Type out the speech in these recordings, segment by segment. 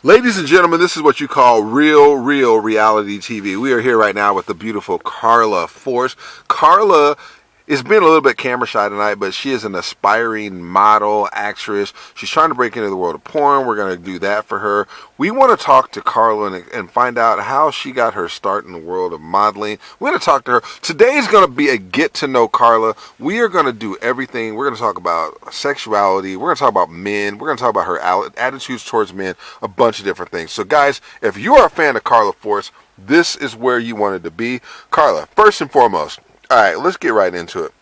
Ladies and gentlemen, this is what you call real reality TV. We are here right now with the beautiful Carla Force. Carla is being a little bit camera shy tonight, but she is an aspiring model, actress. She's trying to break into the world of porn. We're going to do that for her. We want to talk to Carla and find out how she got her start in the world of modeling. We're going to talk to her. Today is going to be a get to know Carla. We are going to do everything. We're going to talk about sexuality. We're going to talk about men. We're going to talk about her attitudes towards men, a bunch of different things. So guys, if you are a fan of Carla Force, this is where you wanted to be. Carla, first and foremost, all right, let's get right into it.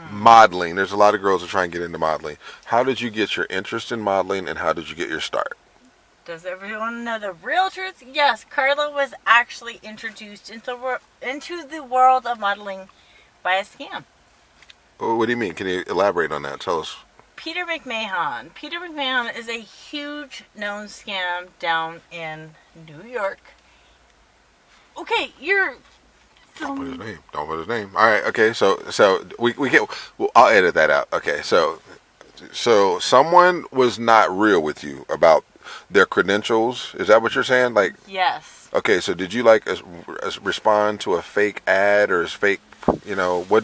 Modeling. There's a lot of girls that try and get into modeling. How did you get your interest in modeling, and how did you get your start? Does everyone know the real truth? Yes, Carla was actually introduced into the world of modeling by a scam. What do you mean? Can you elaborate on that? Tell us. Peter McMahon. Peter McMahon is a huge known scam down in New York. Okay, you're... Don't put his name. Don't put his name. All right. Okay. So we get. Well, I'll edit that out. Okay. So someone was not real with you about their credentials. Is that what you're saying? Like. Yes. Okay. So did you like respond to a fake ad or a fake? You know what?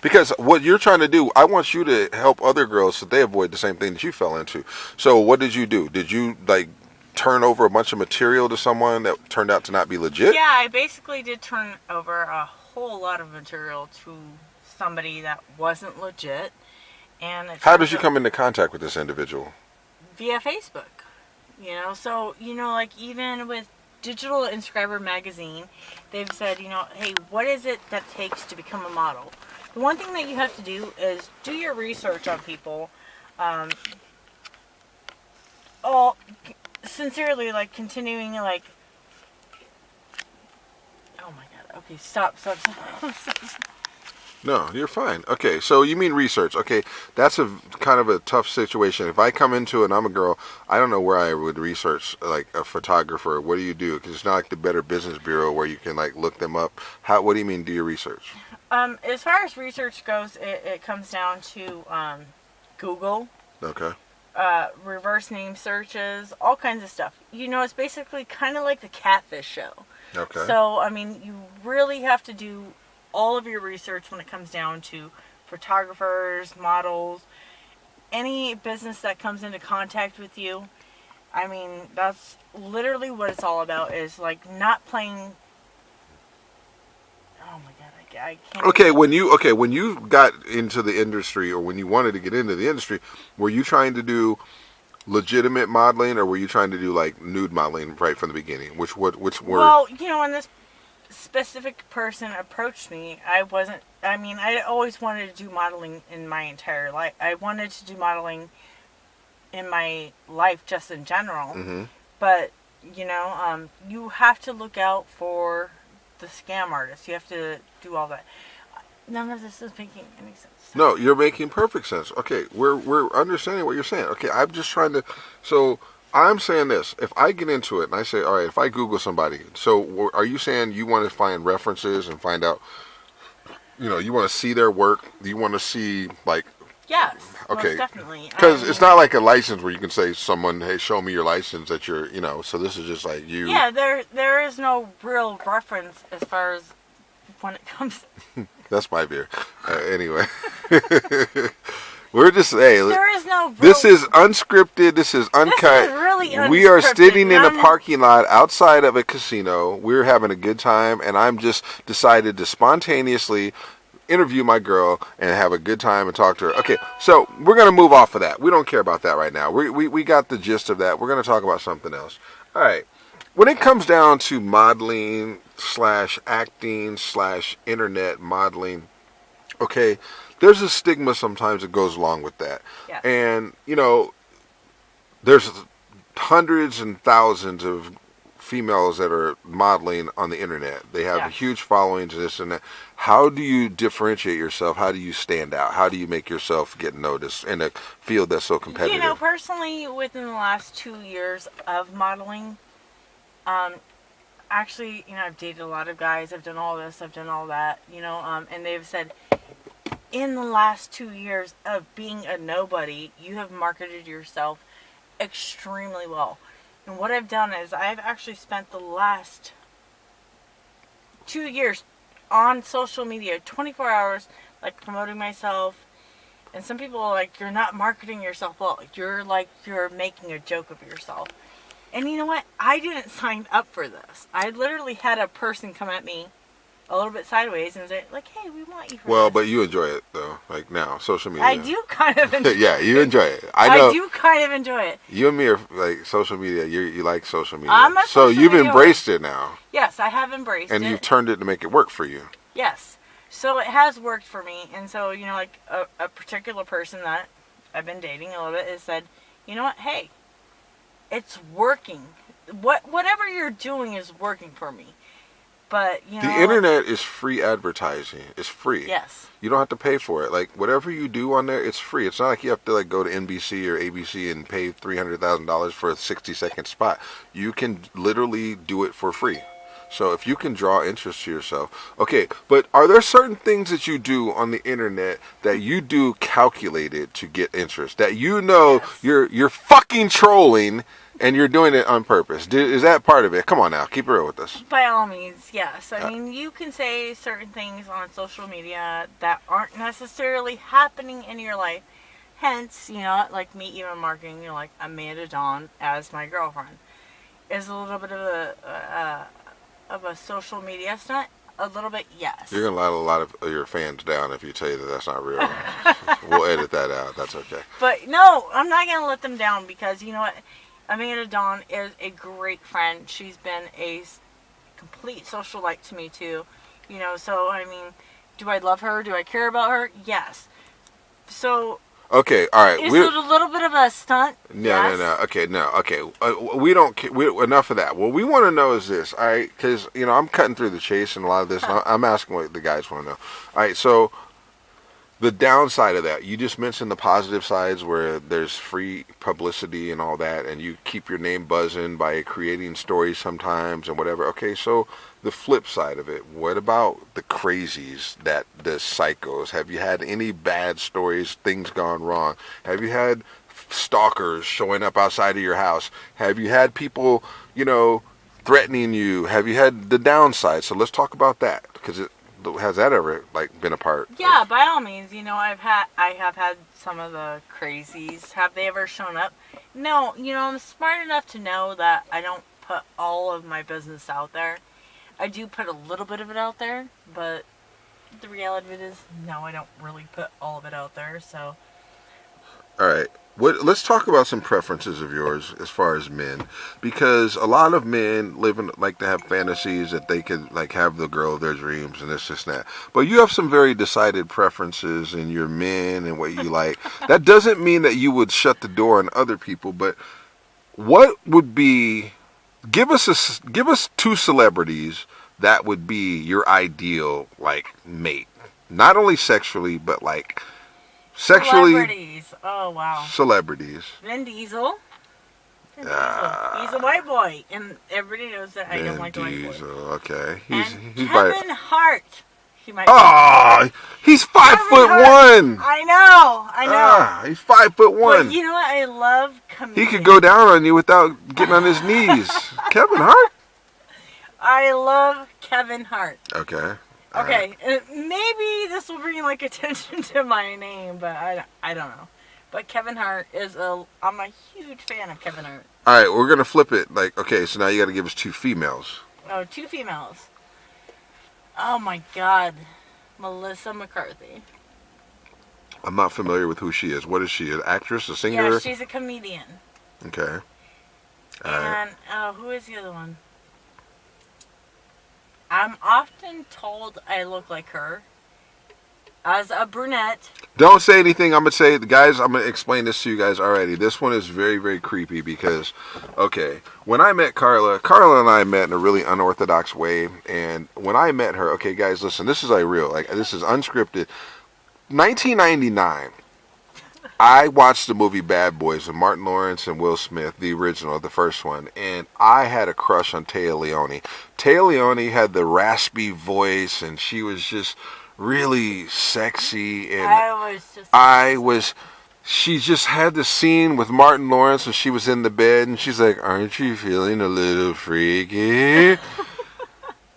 Because what you're trying to do, I want you to help other girls so they avoid the same thing that you fell into. So what did you do? Did you like turn over a bunch of material to someone that turned out to not be legit? Yeah, I basically did turn over a whole lot of material to somebody that wasn't legit. And how did you come into contact with this individual? Via Facebook. You know, so, you know, like even with Digital Inscriber magazine, they've said, you know, hey, what is it that takes to become a model? The one thing that you have to do is do your research on people. Sincerely, like, continuing, like... Oh, my God. Okay, stop. No, you're fine. Okay, so you mean research. Okay, that's a kind of a tough situation. If I come into it and I'm a girl, I don't know where I would research, like, a photographer. What do you do? Because it's not like the Better Business Bureau where you can, like, look them up. What do you mean do your research? As far as research goes, it comes down to Google. Okay. Reverse name searches, all kinds of stuff. You know, it's basically kind of like the Catfish show. Okay. So, I mean, you really have to do all of your research when it comes down to photographers, models, any business that comes into contact with you. I mean, that's literally what it's all about, is like not playing... Oh my God, I can't... Okay, when you got into the industry, or when you wanted to get into the industry, were you trying to do legitimate modeling, or were you trying to do like nude modeling right from the beginning? Which were? Well, you know, when this specific person approached me, I always wanted to do modeling in my entire life. I wanted to do modeling in my life just in general. Mm-hmm. But, you know, you have to look out for the scam artists. You have to do all that. None of this is making any sense. No, you're making perfect sense. Okay, we're understanding what you're saying. Okay, I'm just trying to... So, I'm saying this. If I get into it and I say, all right, if I Google somebody, so are you saying you want to find references and find out, you know, you want to see their work? You want to see, like... Yes, okay. Most definitely. Because it's not like a license where you can say someone, hey, show me your license that you're, you know, so this is just like you... Yeah, there is no real reference as far as when it comes... That's my beer. Anyway. We're just, hey, there is no... This is unscripted. This is uncut. This is really unscripted. We are sitting in a parking lot outside of a casino. We're having a good time, and I'm just decided to spontaneously interview my girl and have a good time and talk to her. Okay, so we're going to move off of that. We don't care about that right now. We got the gist of that. We're going to talk about something else. All right. When it comes down to modeling / acting / internet modeling, okay, there's a stigma sometimes that goes along with that. Yeah. And, you know, there's hundreds and thousands of females that are modeling on the internet. They have huge followings, this and that. How do you differentiate yourself? How do you stand out? How do you make yourself get noticed in a field that's so competitive? You know, personally, within the last 2 years of modeling, actually, you know, I've dated a lot of guys. I've done all this. I've done all that. You know, and they've said, in the last 2 years of being a nobody, you have marketed yourself extremely well. And what I've done is I've actually spent the last 2 years on social media, 24 hours, like promoting myself. And some people are like, you're not marketing yourself well. You're making a joke of yourself. And you know what? I didn't sign up for this. I literally had a person come at me a little bit sideways and say, like, hey, we want you for Well, this. but you enjoy it, though. Like now, social media. I do kind of enjoy Yeah, you enjoy it. I know. I do kind of enjoy it. You and me are like social media. You like social media. I'm a so social you've media embraced it now. Yes, I have embraced And it. you've turned it to make it work for you. Yes. So it has worked for me. And so, you know, like a particular person that I've been dating a little bit has said, you know what? Hey, it's working. Whatever you're doing is working for me. But, you know. The internet is free advertising. It's free. Yes. You don't have to pay for it. Like, whatever you do on there, it's free. It's not like you have to, like, go to NBC or ABC and pay $300,000 for a 60-second spot. You can literally do it for free. So if you can draw interest to yourself. Okay, but are there certain things that you do on the internet that you do calculated to get interest? That you know Yes. you're fucking trolling and you're doing it on purpose? Is that part of it? Come on now, keep it real with us. By all means, yes. I mean, you can say certain things on social media that aren't necessarily happening in your life. Hence, you know, like me even marketing, you know, like Amanda Dawn as my girlfriend is a little bit of a social media stunt. A little bit, yes. You're going to let a lot of your fans down if you tell you that that's not real. We'll edit that out. That's okay. But no, I'm not going to let them down because, you know what? Amanda Dawn is a great friend. She's been a complete socialite to me too. You know, so I mean, do I love her? Do I care about her? Yes. So Okay, all right. is it a little bit of a stunt? Yes. No. Okay, no. Okay, we don't. Enough of that. What we want to know is this. All right, because you know I'm cutting through the chase and a lot of this. And I'm asking what the guys want to know. All right, so the downside of that, you just mentioned the positive sides where there's free publicity and all that, and you keep your name buzzing by creating stories sometimes and whatever. Okay, so the flip side of it, what about the crazies, the psychos? Have you had any bad stories, things gone wrong? Have you had stalkers showing up outside of your house? Have you had people, you know, threatening you? Have you had the downside? So let's talk about that, because has that ever like been a part? Yeah, by all means. You know, I have had some of the crazies. Have they ever shown up? No. You know, I'm smart enough to know that I don't put all of my business out there. I do put a little bit of it out there, but the reality of it is, no, I don't really put all of it out there. So, All right. Let's talk about some preferences of yours as far as men, because a lot of men like to have fantasies that they could like have the girl of their dreams and this and that. But you have some very decided preferences in your men and what you like. That doesn't mean that you would shut the door on other people, but what would be? Give us two celebrities that would be your ideal like mate, not only sexually but like. Sexually, celebrities. Oh wow. Celebrities. Vin Diesel. He's a white boy, and everybody knows that I don't like white boys. Okay. And He's Kevin Hart. He might. Oh, he's 5'1". I know. He's 5'1". But you know what? I love comedians. He could go down on you without getting on his knees. Kevin Hart. I love Kevin Hart. Okay. Okay, maybe this will bring like attention to my name, but I don't know. But Kevin Hart I'm a huge fan of Kevin Hart. All right, we're gonna flip it. Like, okay, so now you got to give us two females. Oh, two females. Oh my God, Melissa McCarthy. I'm not familiar with who she is. What is she? An actress? A singer? Yeah, she's a comedian. Okay. All right. And who is the other one? I'm often told I look like her as a brunette. Don't say anything. I'm going to say, guys, I'm going to explain this to you guys already. This one is very, very creepy because, okay, when I met Carla and I met in a really unorthodox way. And when I met her, okay, guys, listen, this is like real. Like, this is unscripted. 1999. I watched the movie Bad Boys with Martin Lawrence and Will Smith, the original, the first one, and I had a crush on Téa Leoni. Téa Leoni had the raspy voice, and she was just really sexy, and she just had this scene with Martin Lawrence when she was in the bed, and she's like, "Aren't you feeling a little freaky?"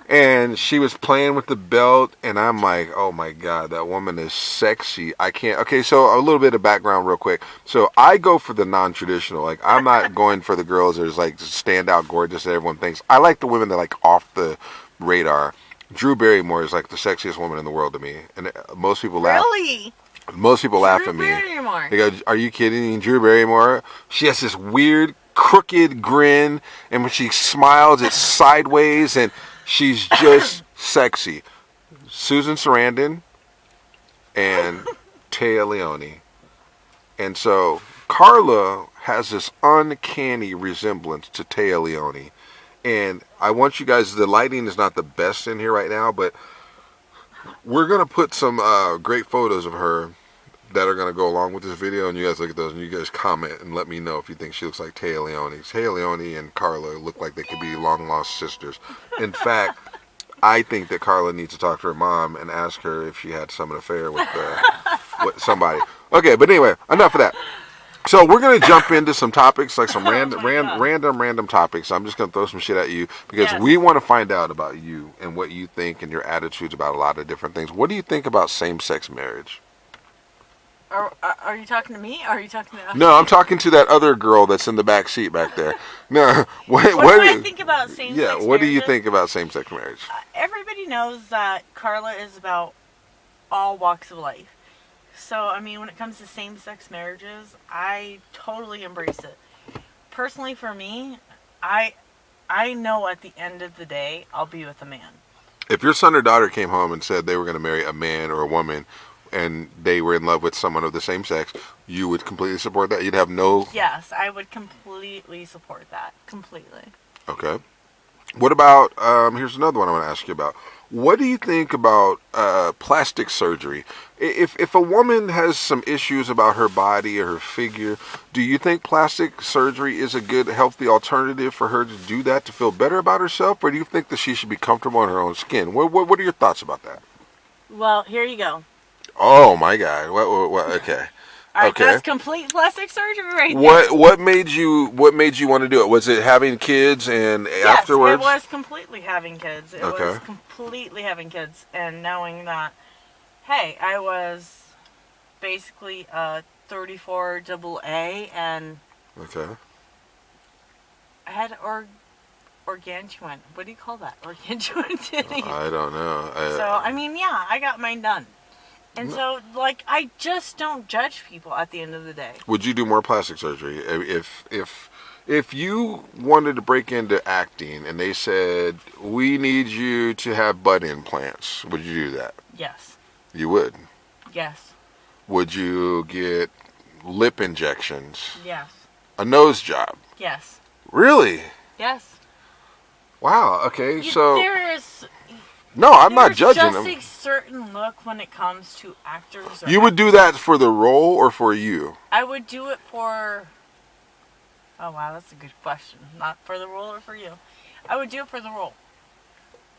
And she was playing with the belt, and I'm like, oh my God, that woman is sexy. I can't. Okay, so a little bit of background real quick. So I go for the non-traditional. Like, I'm not going for the girls that is like stand out gorgeous that everyone thinks. I like the women that like off the radar. Drew Barrymore is like the sexiest woman in the world to me. And most people laugh. Really? Most people laugh at me. Barrymore. They go, "Are you kidding?" Drew Barrymore. She has this weird, crooked grin, and when she smiles, it's sideways, and she's just sexy. Susan Sarandon and Téa Leoni. And so Carla has this uncanny resemblance to Téa Leoni. And I want you guys, the lighting is not the best in here right now, but we're going to put some great photos of her that are going to go along with this video, and you guys look at those, and you guys comment and let me know if you think she looks like Téa Leoni. Téa Leoni and Carla look like they could be long-lost sisters. In fact, I think that Carla needs to talk to her mom and ask her if she had some affair with somebody. Okay, but anyway, enough of that. So we're going to jump into some topics, like some random topics. I'm just going to throw some shit at you because we want to find out about you and what you think and your attitudes about a lot of different things. What do you think about same-sex marriage? Are you talking to me, or are you talking to... No, I'm talking to that other girl that's in the back seat back there. No, what do I think about same-sex marriage? Yeah, what do you think about same-sex marriage? Everybody knows that Carla is about all walks of life. So, I mean, when it comes to same-sex marriages, I totally embrace it. Personally, for me, I know at the end of the day, I'll be with a man. If your son or daughter came home and said they were going to marry a man or a woman, and they were in love with someone of the same sex, you would completely support that? You'd have no... Yes, I would completely support that. Completely. Okay. What about, here's another one I want to ask you about. What do you think about plastic surgery? If a woman has some issues about her body or her figure, do you think plastic surgery is a good, healthy alternative for her to do that to feel better about herself? Or do you think that she should be comfortable in her own skin? What are your thoughts about that? Well, here you go. Oh my God! What? Okay. All right, okay. That's complete plastic surgery right there. What made you want to do it? Was it having kids and afterwards? Yes, it was completely having kids. It was completely having kids and knowing that, hey, I was basically a 34 AA and I had organtuan. What do you call that? Organtuan titties. I don't know. So, I mean, yeah, I got mine done. And so, like, I just don't judge people at the end of the day. Would you do more plastic surgery? If you wanted to break into acting and they said, we need you to have butt implants, would you do that? Yes. You would? Yes. Would you get lip injections? Yes. A nose job? Yes. Really? Yes. Wow, okay, so... No, I'm not judging them. There's just a certain look when it comes to actors. You would do that for the role or for you? I would do it for... Oh, wow, that's a good question. Not for the role or for you. I would do it for the role.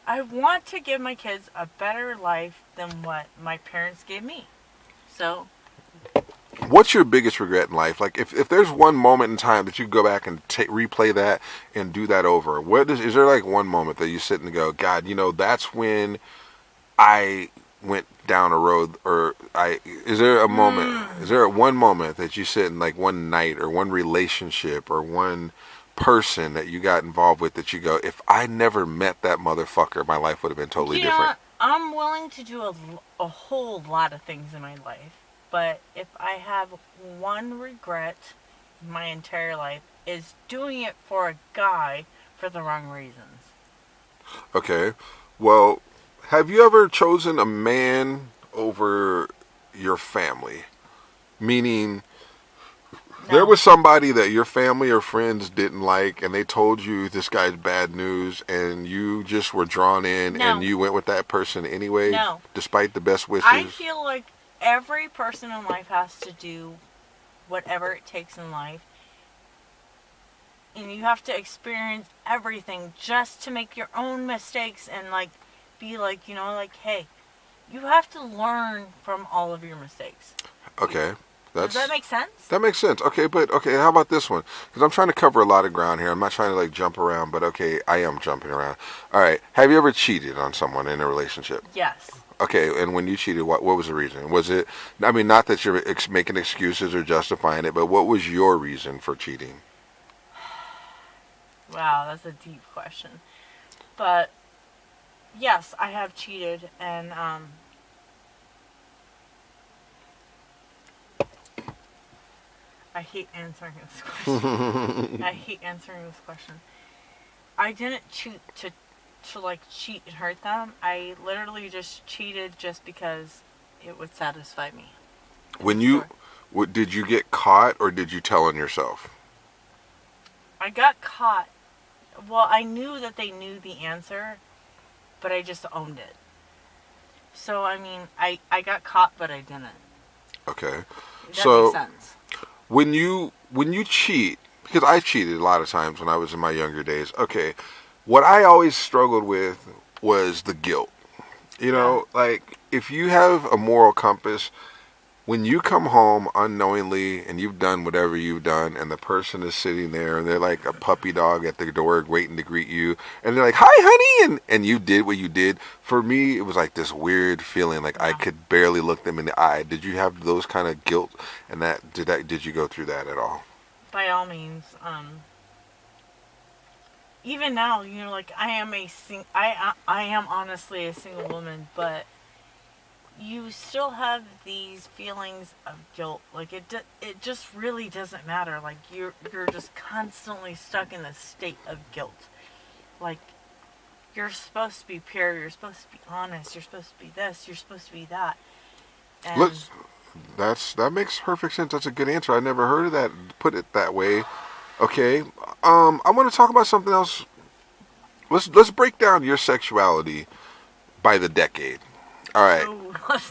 I want to give my kids a better life than what my parents gave me. So... What's your biggest regret in life? Like, if there's one moment in time that you go back and replay that and do that over, is there like one moment that you sit and go, God, you know, that's when I went down a road, or is there a moment, is there one moment that you sit in, like one night or one relationship or one person that you got involved with that you go, if I never met that motherfucker, my life would have been totally different? I'm willing to do a whole lot of things in my life. But if I have one regret in my entire life, is doing it for a guy for the wrong reasons. Okay. Well, have you ever chosen a man over your family? Meaning, there was somebody that your family or friends didn't like, and they told you this guy's bad news, and you just were drawn in, and you went with that person anyway, despite the best wishes? I feel like every person in life has to do whatever it takes in life. And you have to experience everything just to make your own mistakes and, like, be like, you know, like, hey, you have to learn from all of your mistakes. Okay. Does that make sense? That makes sense. Okay, but okay, how about this one? Because I'm trying to cover a lot of ground here. I'm not trying to like jump around, but okay, I am jumping around. All right. Have you ever cheated on someone in a relationship? Yes. Okay, and when you cheated, what was the reason? Was it? I mean, not that you're making excuses or justifying it, but what was your reason for cheating? Wow, that's a deep question. But yes, I have cheated, and I hate answering this question. I hate answering this question. I didn't cheat to like cheat and hurt them. I literally just cheated just because it would satisfy me. When you, did you get caught or did you tell on yourself? I got caught. Well, I knew that they knew the answer, but I just owned it. So, I mean, I got caught, but I didn't. Okay. That makes sense. When you cheat, because I cheated a lot of times when I was in my younger days. Okay, what I always struggled with was the guilt. You know, like if you have a moral compass, when you come home unknowingly and you've done whatever you've done, and the person is sitting there and they're like a puppy dog at the door waiting to greet you, and they're like, "Hi, honey," and you did what you did. For me, it was like this weird feeling, like I could barely look them in the eye. Did you have those kind of guilt, and did you go through that at all? By all means, even now, you know, like I am honestly a single woman, but you still have these feelings of guilt. Like it just really doesn't matter. Like you're just constantly stuck in this state of guilt. Like you're supposed to be pure. You're supposed to be honest. You're supposed to be this. You're supposed to be that. And that makes perfect sense. That's a good answer. I never heard of that. Put it that way. Okay. I want to talk about something else. Let's break down your sexuality by the decade. All right.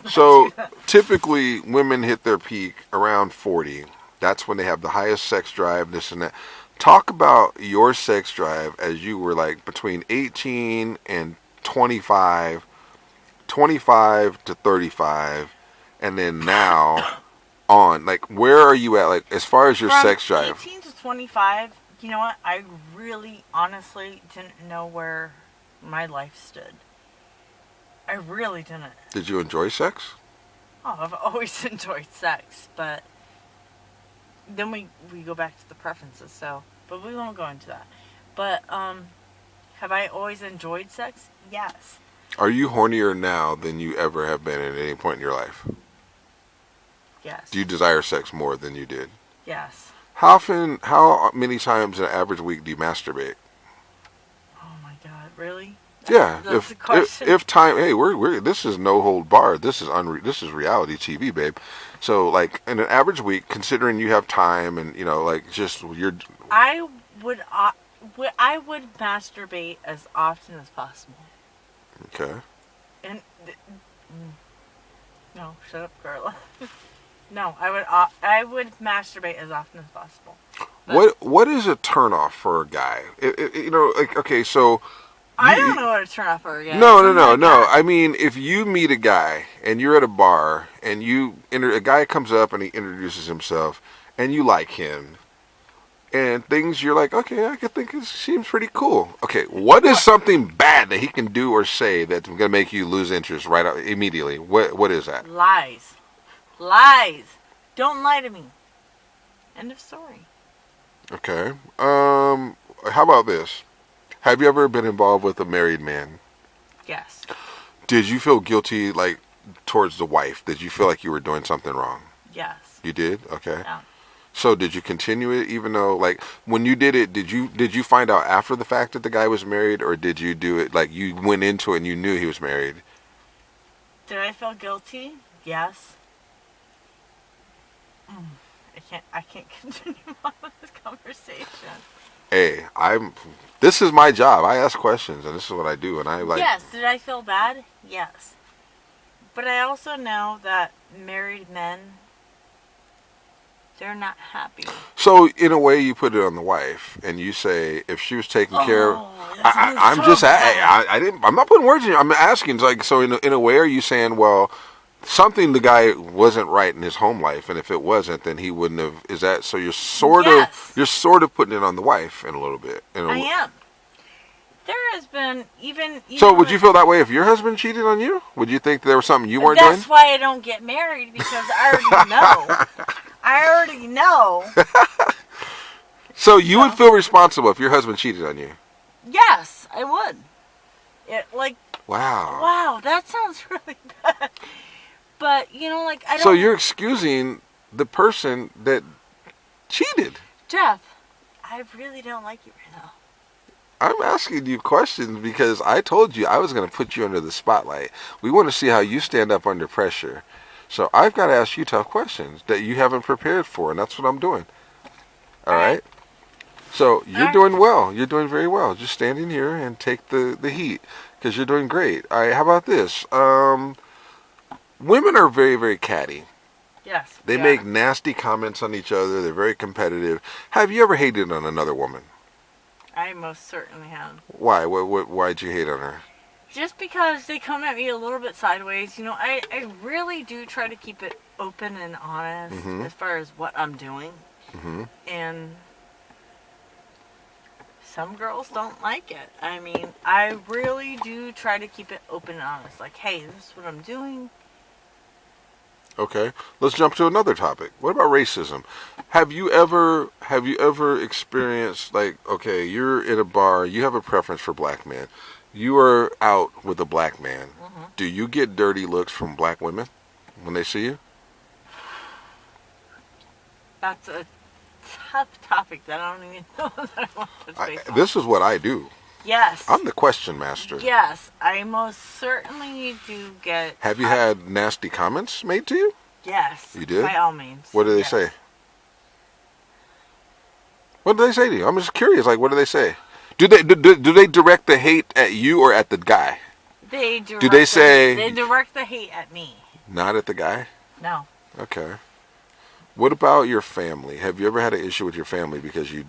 So typically women hit their peak around 40. That's when they have the highest sex drive, this and that. Talk about your sex drive as you were like between 18 and 25, 25 to 35, and then now on. Like where are you at, like as far as your sex drive? 18 to 25, you know what? I really honestly didn't know where my life stood. I really didn't. Did you enjoy sex? Oh, I've always enjoyed sex, but then we go back to the preferences, so, but we won't go into that. But, have I always enjoyed sex? Yes. Are you hornier now than you ever have been at any point in your life? Yes. Do you desire sex more than you did? Yes. How many times in an average week do you masturbate? Oh my God, really? Yeah, That's the question. if time, hey, we're this is no hold barred. This is reality TV, babe. So like in an average week, considering you have time and you know like just you're. I would masturbate as often as possible. Okay. And no, shut up, Carla. No, I would masturbate as often as possible. What is a turnoff for a guy? You know, like okay, so. I don't know what a turn off for. No. I mean, if you meet a guy and you're at a bar and a guy comes up and he introduces himself and you like him and you're like, okay, I could think it seems pretty cool. Okay, what is something bad that he can do or say that's going to make you lose interest right out, immediately? What is that? Lies. Don't lie to me. End of story. Okay. How about this? Have you ever been involved with a married man? Yes. Did you feel guilty, like, towards the wife? Did you feel like you were doing something wrong? Yes. You did? Okay. Yeah. So did you continue it even though, like, when you did it, did you find out after the fact that the guy was married, or did you do it, like, you went into it and you knew he was married? Did I feel guilty? Yes. I can't continue on with this conversation. Hey, this is my job. I ask questions, and this is what I do, and I like... Yes, did I feel bad? Yes. But I also know that married men, they're not happy. So, in a way, you put it on the wife, and you say, if she was taking care of... I'm not putting words in you. I'm asking, like, so in a way, are you saying, well, something the guy wasn't right in his home life, and if it wasn't, then he wouldn't have. Is that so? You're sort Yes. of putting it on the wife in a little bit. I am. There has been even So would you feel that way if your husband cheated on you? Would you think there was something you weren't That's doing? why I don't get married, because I already know. I already know. So you would feel responsible if your husband cheated on you? Yes, I would. Wow. Wow, that sounds really bad. But you know, like I don't. So you're excusing the person that cheated. Jeff, I really don't like you right now. I'm asking you questions because I told you I was going to put you under the spotlight. We want to see how you stand up under pressure. So I've got to ask you tough questions that you haven't prepared for, and that's what I'm doing. All right? So you're doing well. You're doing very well. Just standing here and take the heat because you're doing great. All right, how about this? Women are very, very catty. Yes. They make nasty comments on each other. They're very competitive. Have you ever hated on another woman? I most certainly have. Why? Why'd you hate on her? Just because they come at me a little bit sideways. You know, I really do try to keep it open and honest as far as what I'm doing. Mm-hmm. And some girls don't like it. I mean, I really do try to keep it open and honest. Like, hey, this is what I'm doing. Okay, let's jump to another topic. What about racism? Have you ever experienced, like, okay, you're in a bar, you have a preference for black men, you are out with a black man. Do you get dirty looks from black women when they see you? That's a tough topic that I don't even know that I want to face on. This is what I do. Yes. I'm the question master. Yes, I most certainly do get. Have you had nasty comments made to you? Yes. You did? By all means. What do they say? What do they say to you? I'm just curious. Like, what do they say? Do they direct the hate at you or at the guy? They direct. Do they say? They direct the hate at me. Not at the guy? No. Okay. What about your family? Have you ever had an issue with your family because you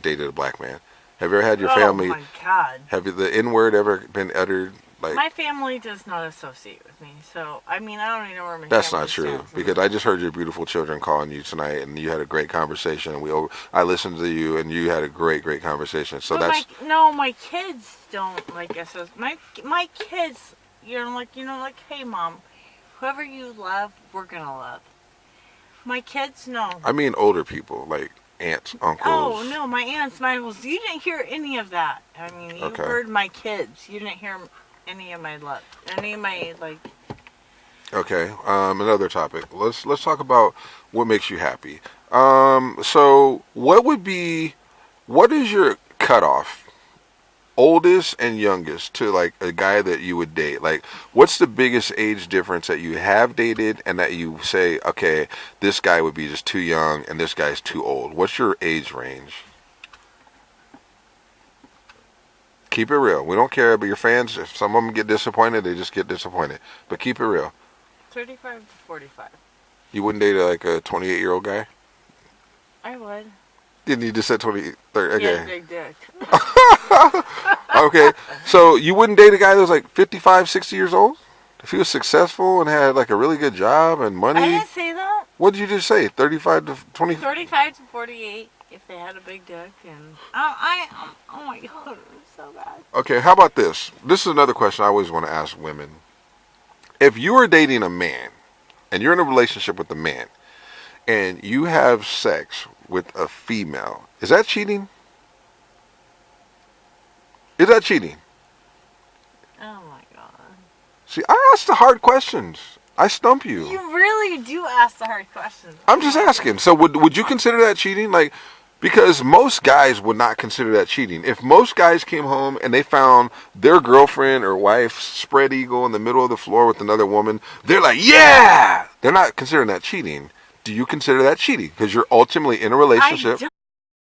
dated a black man? Have you ever had your family? Oh my God. Have the N-word ever been uttered? Like, my family does not associate with me, so I mean I don't even know where my. That's family not true stands. because I just heard your beautiful children calling you tonight, and you had a great conversation. And I listened to you, and you had a great conversation. So But that's my kids don't like us. My kids, like hey mom, whoever you love, we're gonna love. My kids, no. I mean older people like aunts, uncles. Oh no, my aunts, my uncles. You didn't hear any of that. I mean, you heard my kids. You didn't hear any of my love, any of my like. Okay. Another topic. Let's talk about what makes you happy. So what is your cutoff? Oldest and youngest to like a guy that you would date. Like, what's the biggest age difference that you have dated and that you say, okay, this guy would be just too young and this guy's too old? What's your age range? Keep it real. We don't care about your fans. If some of them get disappointed, they just get disappointed. But keep it real. 35 to 45. You wouldn't date like a 28-year-old guy? I would. Didn't you just say 20, 30? Okay. Yeah, big dick. Okay. So you wouldn't date a guy that was like 55, 60 years old? If he was successful and had like a really good job and money? I didn't say that. What did you just say? 35 to 20? 35 to 48 if they had a big dick. And oh my God, it's so bad. Okay, how about this? This is another question I always want to ask women. If you are dating a man and you're in a relationship with a man and you have sex with a female, is that cheating? Is that cheating? Oh my God. See, I ask the hard questions. I stump you. You really do ask the hard questions. I'm just asking. So would you consider that cheating? Like, because most guys would not consider that cheating. If most guys came home and they found their girlfriend or wife spread eagle in the middle of the floor with another woman, they're like, yeah! They're not considering that cheating. Do you consider that cheating? Because you're ultimately in a relationship.